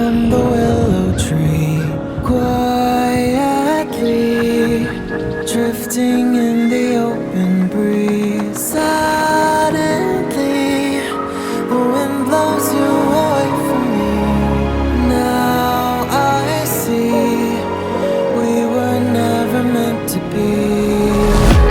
on the willow tree, quietly drifting in the open breeze. Suddenly, the wind blows you away from me. Now I see we were never meant to be.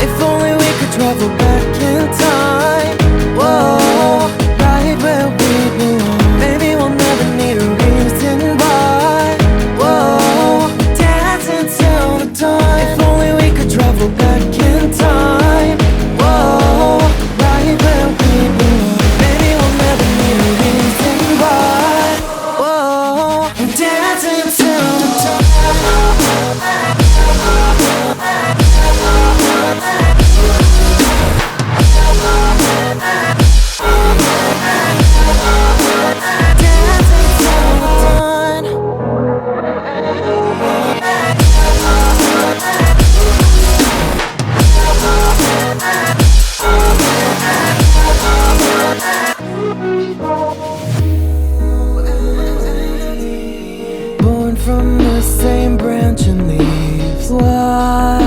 If only we could travel back in time. Whoa, right where we belong. Maybe we'll never need a reason why. Whoa, dancing till the dawn. If only we could travel back in time. Whoa, right where we belong. Maybe we'll never need a reason why. Whoa, dancing till the dawn. Born from the same branch and leaves. Why?